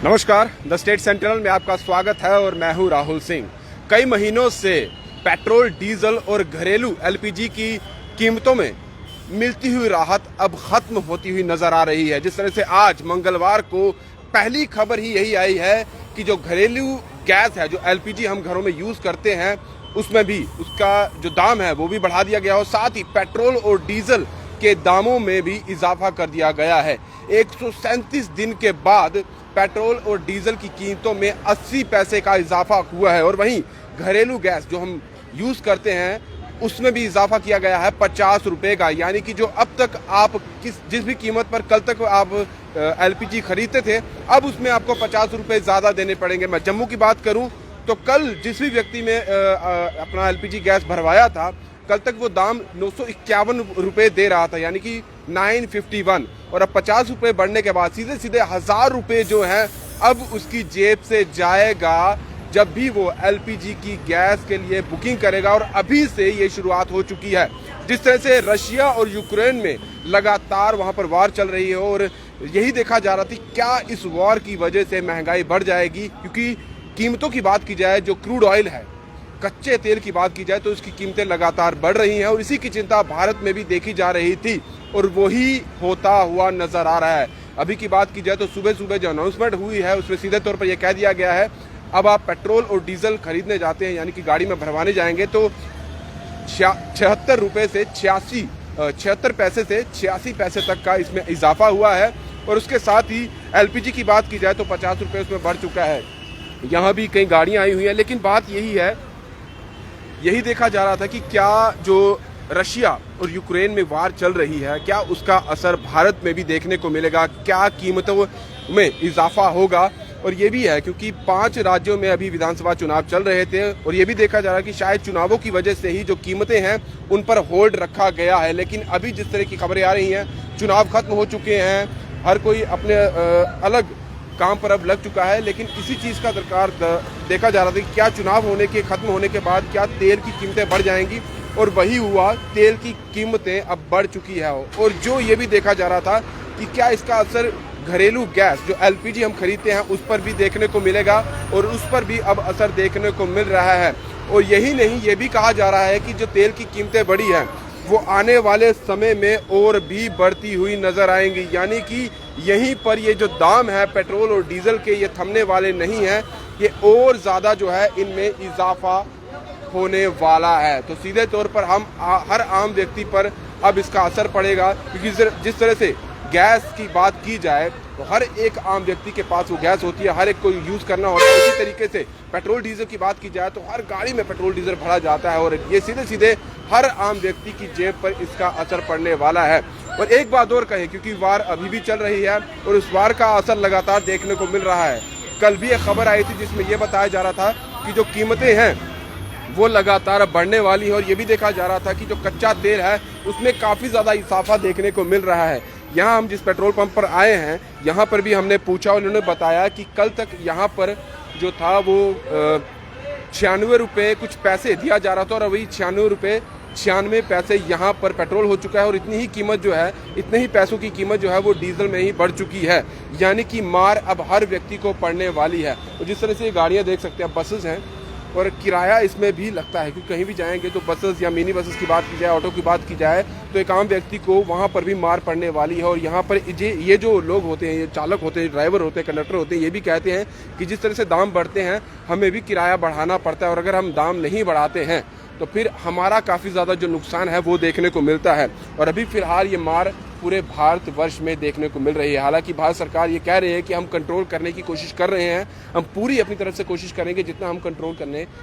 नमस्कार, the state central में आपका स्वागत है और मैं हूं राहुल सिंह। कई महीनों से पेट्रोल, डीजल और घरेलू एलपीजी की कीमतों में मिलती हुई राहत अब खत्म होती हुई नजर आ रही है। जिस तरह से आज मंगलवार को पहली खबर ही यही आई है कि जो घरेलू गैस है, जो एलपीजी हम घरों में यूज करते हैं, उसमें भी उसका जो दाम है वो भी बढ़ा दिया गया और साथ ही पेट्रोल और डीजल के दामों में भी इजाफा कर दिया गया है। 137 दिन के बाद पेट्रोल और डीजल की कीमतों में 80 पैसे का इजाफा हुआ है और वहीं घरेलू गैस जो हम यूज करते हैं उसमें भी इजाफा किया गया है 50 रुपए का। यानी कि जो अब तक आप जिस भी कीमत पर कल तक आप एलपीजी खरीदते थे, अब उसमें आपको 50 रुपए ज्यादा देने पड़ेंगे। मैं जम्मू की बात करूं तो कल जिस भी व्यक्ति में अपना एलपीजी गैस भरवाया था, कल तक वो दाम 951 रुपए दे रहा था, यानी कि 951, और अब 50 रुपए बढ़ने के बाद सीधे सीधे 1000 रुपए जो है अब उसकी जेब से जाएगा जब भी वो एलपीजी की गैस के लिए बुकिंग करेगा। और अभी से ये शुरुआत हो चुकी है। जिस तरह से रशिया और यूक्रेन में लगातार वहां पर वार चल रही है और यही देखा जा रहा था क्या इस वॉर की वजह से महंगाई बढ़ जाएगी, क्योंकि कीमतों की बात की जाए, जो क्रूड ऑयल है, कच्चे तेल की बात की जाए तो इसकी कीमतें लगातार बढ़ रही हैं और इसी की चिंता भारत में भी देखी जा रही थी और वही होता हुआ नजर आ रहा है। अभी की बात की जाए तो सुबह सुबह जो अनाउंसमेंट हुई है उसमें सीधे तौर पर यह कह दिया गया है अब आप पेट्रोल और डीजल खरीदने जाते हैं, यानी कि गाड़ी में भरवाने जाएंगे, तो 76 रुपए से 76 पैसे से 86 पैसे तक का इसमें इजाफा हुआ है। और उसके साथ ही एलपीजी की बात की जाए तो 50 रुपए उसमें बढ़ चुका है। यहाँ भी कई गाड़ियां आई हुई हैं, लेकिन बात यही देखा जा रहा था कि क्या जो रशिया और यूक्रेन में वार चल रही है, क्या उसका असर भारत में भी देखने को मिलेगा, क्या कीमतों में इजाफा होगा। और ये भी है क्योंकि 5 राज्यों में अभी विधानसभा चुनाव चल रहे थे और ये भी देखा जा रहा है कि शायद चुनावों की वजह से ही जो कीमतें हैं उन पर होल्ड रखा गया है। लेकिन अभी जिस तरह की खबरें आ रही हैं, चुनाव खत्म हो चुके हैं, हर कोई अपने अलग काम पर अब लग चुका है, लेकिन इसी चीज़ का दरकार देखा जा रहा था कि क्या चुनाव खत्म होने के बाद क्या तेल की कीमतें बढ़ जाएंगी, और वही हुआ। तेल की कीमतें अब बढ़ चुकी है और जो ये भी देखा जा रहा था कि क्या इसका असर घरेलू गैस जो एलपीजी हम खरीदते हैं उस पर भी देखने को मिलेगा, और उस पर भी अब असर देखने को मिल रहा है। और यही नहीं, ये भी कहा जा रहा है कि जो तेल की कीमतें बढ़ी हैं वो आने वाले समय में और भी बढ़ती हुई नजर आएंगी। यानी कि यहीं पर ये जो दाम है पेट्रोल और डीजल के, ये थमने वाले नहीं हैं, ये और ज़्यादा जो है इनमें इजाफा होने वाला है। तो सीधे तौर पर हर आम व्यक्ति पर अब इसका असर पड़ेगा, क्योंकि जिस तरह से गैस की बात की जाए तो हर एक आम व्यक्ति के पास वो गैस होती है, हर एक को यूज़ करना होता है। इसी तरीके से पेट्रोल डीजल की बात की जाए तो हर गाड़ी में पेट्रोल डीजल भरा जाता है और ये सीधे सीधे हर आम व्यक्ति की जेब पर इसका असर पड़ने वाला है। और एक बात और कहें, क्योंकि वार अभी भी चल रही है और उस वार का असर लगातार देखने को मिल रहा है। कल भी एक खबर आई थी जिसमें यह बताया जा रहा था कि जो कीमतें हैं वो लगातार बढ़ने वाली है और ये भी देखा जा रहा था कि जो कच्चा तेल है उसमें काफ़ी ज़्यादा इजाफा देखने को मिल रहा है। यहाँ हम जिस पेट्रोल पंप पर आए हैं, यहाँ पर भी हमने पूछा, उन्होंने बताया कि कल तक यहाँ पर जो था वो 96 रुपये कुछ पैसे दिया जा रहा था और अभी 96 रुपये 96 पैसे यहाँ पर पेट्रोल हो चुका है और इतनी ही कीमत जो है, इतने ही पैसों की कीमत जो है वो डीजल में ही बढ़ चुकी है। यानी कि मार अब हर व्यक्ति को पड़ने वाली है। तो जिस तरह से ये गाड़ियाँ देख सकते हैं, बसेस हैं और किराया इसमें भी लगता है, क्योंकि कहीं भी जाएंगे तो बसेस या मिनी बसेस की बात की जाए, ऑटो की बात की जाए तो एक आम व्यक्ति को वहाँ पर भी मार पड़ने वाली है। और यहाँ पर ये जो लोग होते हैं, ये चालक होते हैं, ड्राइवर होते हैं, कंडक्टर होते हैं, ये भी कहते हैं कि जिस तरह से दाम बढ़ते हैं हमें भी किराया बढ़ाना पड़ता है और अगर हम दाम नहीं बढ़ाते हैं तो फिर हमारा काफ़ी ज़्यादा जो नुकसान है वो देखने को मिलता है। और अभी फ़िलहाल ये मार पूरे भारतवर्ष में देखने को मिल रही है। हालांकि भारत सरकार ये कह रही है कि हम कंट्रोल करने की कोशिश कर रहे हैं, हम पूरी अपनी तरफ से कोशिश करेंगे जितना हम कंट्रोल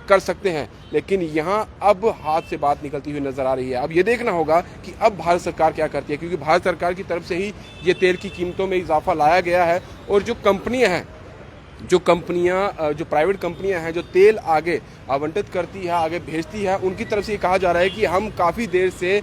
कर सकते हैं, लेकिन यहाँ अब हाथ से बात निकलती हुई नजर आ रही है। अब ये देखना होगा कि अब भारत सरकार क्या करती है, क्योंकि भारत सरकार की तरफ से ही ये तेल की कीमतों में इजाफा लाया गया है और जो कंपनियाँ हैं, जो प्राइवेट कंपनियां हैं जो तेल आगे आवंटित करती है, आगे भेजती है, उनकी तरफ से ये कहा जा रहा है कि हम काफ़ी देर से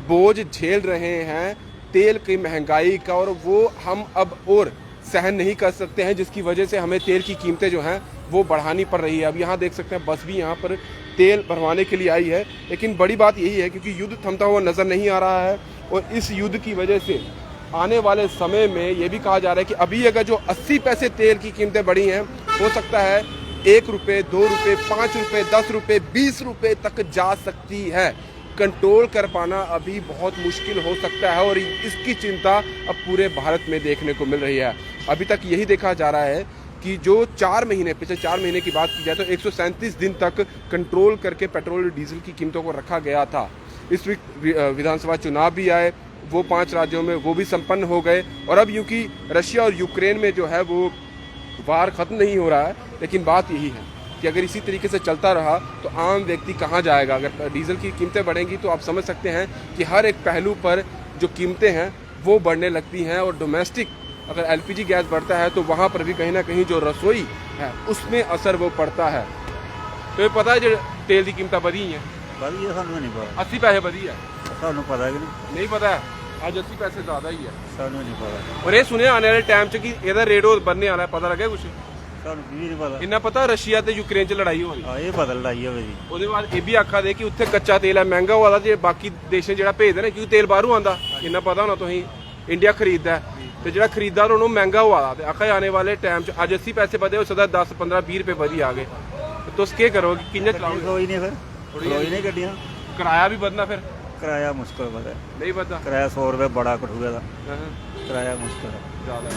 बोझ झेल रहे हैं तेल की महंगाई का और वो हम अब और सहन नहीं कर सकते हैं, जिसकी वजह से हमें तेल की कीमतें जो हैं वो बढ़ानी पड़ रही है। अब यहाँ देख सकते हैं बस भी यहाँ पर तेल भरवाने के लिए आई है, लेकिन बड़ी बात यही है क्योंकि युद्ध थमता हुआ नज़र नहीं आ रहा है और इस युद्ध की वजह से आने वाले समय में ये भी कहा जा रहा है कि अभी अगर जो 80 पैसे तेल की कीमतें बढ़ी हैं, हो सकता है 1 रुपये, 2 रुपये, 5 रुपये, 10 रुपये, 20 रुपये तक जा सकती है। कंट्रोल कर पाना अभी बहुत मुश्किल हो सकता है और इसकी चिंता अब पूरे भारत में देखने को मिल रही है। अभी तक यही देखा जा रहा है कि जो पिछले 4 महीने की बात की जाए तो 137 दिन तक कंट्रोल करके पेट्रोल और डीजल की कीमतों को रखा गया था। इस वीक विधानसभा चुनाव भी आए, वो 5 राज्यों में वो भी संपन्न हो गए और अब यूं कि रशिया और यूक्रेन में जो है वो वार खत्म नहीं हो रहा है, लेकिन बात यही है कि अगर इसी तरीके से चलता रहा तो आम व्यक्ति कहाँ जाएगा। अगर डीजल की कीमतें बढ़ेंगी तो आप समझ सकते हैं कि हर एक पहलू पर जो कीमतें हैं वो बढ़ने लगती हैं और डोमेस्टिक अगर एलपीजी गैस बढ़ता है तो वहाँ पर भी कहीं ना कहीं जो रसोई है उसमें असर वो पड़ता है। तो ये पता है जो तेल की कीमतें बढ़ी हैं, बढ़ी है, सानू नहीं पता। 80 पैसे बढ़ी है, सानू पता है कि नहीं पता है, आज 80 पैसे ज़्यादा ही है। सानू नहीं पता। और ये सुने आने वाले टाइम च कि ਇਹਦਾ रेट बनने वाला है, पता लगे कुछ? सानू भी नहीं पता। इन्ना पता रशिया ते यूक्रेन च लड़ाई हो रही हाँ, ये पता लड़ाई है जी। ਉਹਦੇ ਬਾਅਦ ਇਹ ਵੀ ਆਖਾ ਦੇ ਕਿ ਉੱਥੇ ਕੱਚਾ ਤੇਲ ਹੈ ਮਹਿੰਗਾ ਹੋਇਆ ਜੇ ਬਾਕੀ ਦੇਸ਼ਾਂ ਜਿਹੜਾ ਭੇਜਦੇ ਨੇ ਕਿਉਂਕਿ ਤੇਲ ਬਾਹਰੋਂ ਆਂਦਾ ਇੰਨਾ ਪਤਾ ਹੋਣਾ ਤੁਸੀਂ ਇੰਡੀਆ ਖਰੀਦਦਾ ਤੇ ਜਿਹੜਾ ਖਰੀਦਦਾਰ ਉਹਨੂੰ ਮਹਿੰਗਾ ਹੋਇਆ ਤੇ ਆਖਾ ਆने वाले टाइम च ਅੱਜ 80 पैसे ਵਧੇ ਹੋ ਸਕਦਾ 10 15 20 रुपए ਵਧੀ ਆ ਗਏ ਤੁਸੀਂ ਕੀ ਕਰੋਗੇ ਕਿੰਨੇ ਚਲਾਓਗੇ? कोई नहीं फिर कोई नहीं गड्डियां। ਕਿਰਾਇਆ ਵੀ ਵਧਣਾ ਫਿਰ किराया मुश्किल पता है। नहीं ਵਧਦਾ किराया 100 रुपये बड़ा कठुए का किराया मुश्किल है ਜ਼ਿਆਦਾ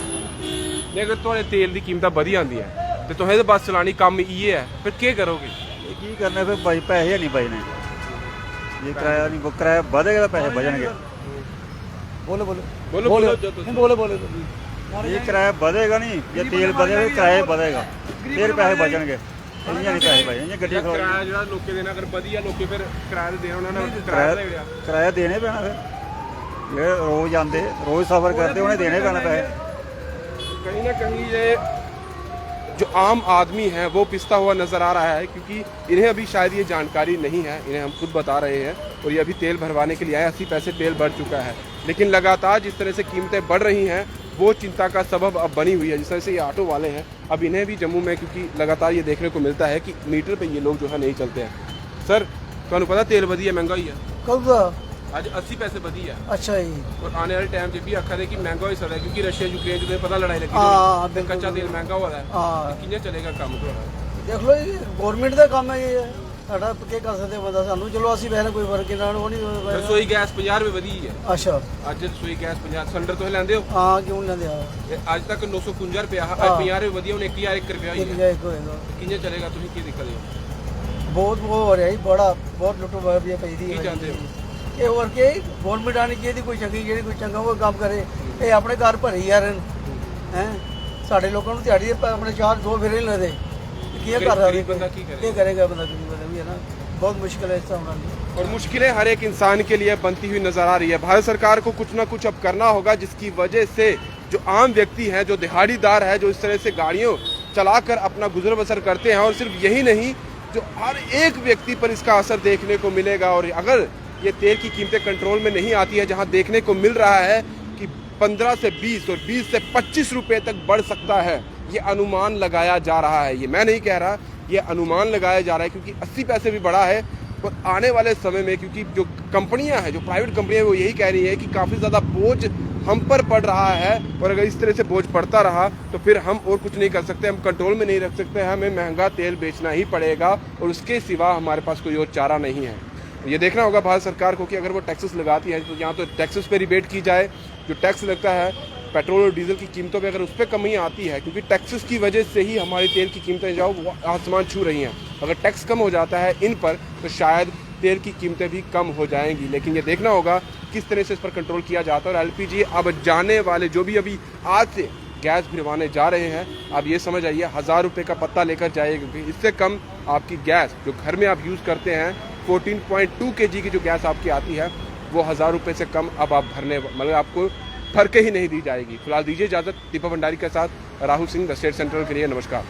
ਨਹੀਂ ਅਗਰ ਤੁਹਾਡੇ ਤੇਲ ਦੀ ਕੀਮਤਾਂ ਵਧੀ ਆਂਦੀਆਂ ਤੇ ਤੁਸੀਂ ਇਹ ਬੱਸ ਚਲਾਣੀ ਕੰਮ ਇਹ ਹੈ ਫਿਰ ਕੀ ਕਰੋਗੇ? ये की करने फिर भाई पैसे नहीं बचने। ये किराया नहीं वो किराया बढ़ेगा तो पैसे बचेंगे। बोले बोले बोलो बोलो जो तुम- बोले बोले ये किराया बढ़ेगा नहीं, ये तेल बढ़ेगा किराया बढ़ेगा फिर पैसे बचेंगे। इ'यां नहीं पैसे बचेंगे गड्डी खड़ो। ਕਿਰਾਇਆ ਜਿਹੜਾ ਲੋਕੇ ਦੇਣਾ ਅਗਰ ਵਧੀਆ ਲੋਕੇ ਫਿਰ ਕਿਰਾਇਆ ਦੇਣਾ ਉਹਨਾਂ ਨੇ ਕਿਰਾਇਆ ਦੇ ਰਿਹਾ किराया देने पैना फिर ये रोज आते रोज सफर करते उन्हें देने पैना पैसे। कहीं ना कहीं ये जो आम आदमी है वो पिसता हुआ नजर आ रहा है क्योंकि इन्हें अभी शायद ये जानकारी नहीं है। इन्हें हम खुद बता रहे हैं और ये अभी तेल भरवाने के लिए आए, 80 पैसे तेल बढ़ चुका है, लेकिन लगातार जिस तरह से कीमतें बढ़ रही हैं वो चिंता का सबब अब बनी हुई है। जिस तरह से ये ऑटो वाले हैं अब इन्हें भी जम्मू में क्योंकि लगातार ये देखने को मिलता है कि मीटर पे ये लोग जो है नहीं चलते हैं। सर ਤੁਹਾਨੂੰ पता तेल बढ़ी है महंगाई है कब का? आज 80 पैसे बढ़ी है अच्छा जी। और आने वाले टाइम से भी आखा दे कि महंगा हो सकता है क्योंकि रशिया यूक्रेन जो पता लड़ाई लगी हाँ, तो बिल्कुल, कच्चा तेल महंगा हो रहा है हाँ किंने चलेगा काम तो देख लो ये गवर्नमेंट का काम है ये साਡਾ ਕੀ ਕਰ ਸਕਦੇ ਬੰਦਾ ਸਾਨੂੰ ਚਲੋ ਅਸੀਂ ਵੈਸੇ ਕੋਈ ਫਰਕ ਇਹਨਾਂ ਨੂੰ ਉਹ ਨਹੀਂ। रसोई गैस 50 रुपए बढ़ी है अच्छा ਅੱਜ ਰਸੋਈ ਗੈਸ 50 ਸਿਲੰਡਰ ਤੁਸੀਂ ਲੈਂਦੇ ਹੋ ਹਾਂ ਕਿਉਂ ਨਾ ਦਿਆ ਅੱਜ ਤੱਕ 951 ਰੁਪਏ ਅੱਜ 50 ਰੁਪਏ ਵਧੀਆ ਹੁਣ 1001 ਰੁਪਏ ਹੋਈ ਇੱਕ ਹੈ ਜਾਇ ਹੋਏਗਾ ਕਿੰਨੇ ਚਲੇਗਾ ਤੁਸੀਂ ਕੀ ਦਿੱਕਤ ਹੈ ਬਹੁਤ ਉਹ ਹੋ ਰਿਹਾ ਜੀ ਬੜਾ ਬਹੁਤ ਲੁੱਟੋ ਵੀ ਪਈਦੀ ਕੀ ਹੈ ਚਾਹੁੰਦੇ ਹੋ ਇਹ ਹੋਰ ਕੀ ਗਵਰਨਮੈਂਟ ਆਣੀ ਚਾਹੀਦੀ ਕੋਈ ਚੰਗੀ ਜਿਹੜੀ ਕੋਈ ਚੰਗਾ ਉਹ ਕੰਮ ਕਰੇ। ਇਹ ਆਪਣੇ ਘਰ ਭਰੀ ਯਾਰ ਹੈ ਸਾਡੇ ਲੋਕਾਂ ਨੂੰ ਦਿਹਾੜੀ ਦੇ ਆਪਣੇ ਚਾਰ ਦੋ ਫੇਰੇ ਨਹੀਂ ਲੈਦੇ ਕੀ ਕਰ ਰਹਾ गरीब बंदा की करे ਇਹ ਕਰੇਗਾ ਬੰਦਾ ਗਰੀਬ ਬੰਦਾ ਵੀ ਹੈ ਨਾ बहुत मुश्किल है इस तरह। और मुश्किलें हर एक इंसान के लिए बनती हुई नजर आ रही है। भारत सरकार को कुछ ना कुछ अब करना होगा जिसकी वजह से जो आम व्यक्ति है जो दिहाड़ीदार है जो इस तरह से गाड़ियों चलाकर अपना गुजर बसर करते हैं और सिर्फ यही नहीं जो हर एक व्यक्ति पर इसका असर देखने को मिलेगा। और अगर ये तेल की कीमतें कंट्रोल में नहीं आती है जहाँ देखने को मिल रहा है कि 15 से 20 और 20 से 25 रुपए तक बढ़ सकता है, ये अनुमान लगाया जा रहा है। ये मैं नहीं कह रहा, ये अनुमान लगाया जा रहा है क्योंकि 80 पैसे भी बढ़ा है और आने वाले समय में क्योंकि जो कंपनियां हैं जो प्राइवेट कंपनियां वो यही कह रही है कि काफ़ी ज़्यादा बोझ हम पर पड़ रहा है और अगर इस तरह से बोझ पड़ता रहा तो फिर हम और कुछ नहीं कर सकते, हम कंट्रोल में नहीं रख सकते, हमें महंगा तेल बेचना ही पड़ेगा और उसके सिवा हमारे पास कोई और चारा नहीं है। ये देखना होगा भारत सरकार को कि अगर वो टैक्सेस लगाती है तो यहाँ तो टैक्सेस पे रिबेट की जाए, जो टैक्स लगता है पेट्रोल और डीजल की कीमतों पे अगर उस पर कमी आती है क्योंकि टैक्सेस की वजह से ही हमारी तेल की कीमतें जो वो आसमान छू रही हैं। अगर टैक्स कम हो जाता है इन पर तो शायद तेल की कीमतें भी कम हो जाएंगी, लेकिन ये देखना होगा किस तरह से इस पर कंट्रोल किया जाता है। और एलपीजी अब जाने वाले जो भी अभी आज से गैस भिरवाने जा रहे हैं आप ये समझ आइए 1000 रुपये का पत्ता लेकर जाइए क्योंकि इससे कम आपकी गैस जो घर में आप यूज़ करते हैं 14.2 kg की जो गैस आपकी आती है वो 1000 रुपये से कम अब आप भरने मतलब आपको फर्क ही नहीं दी जाएगी। फिलहाल दीजिए इजाज़त। दीपक भंडारी के साथ Rahul Singh the state central के लिए नमस्कार।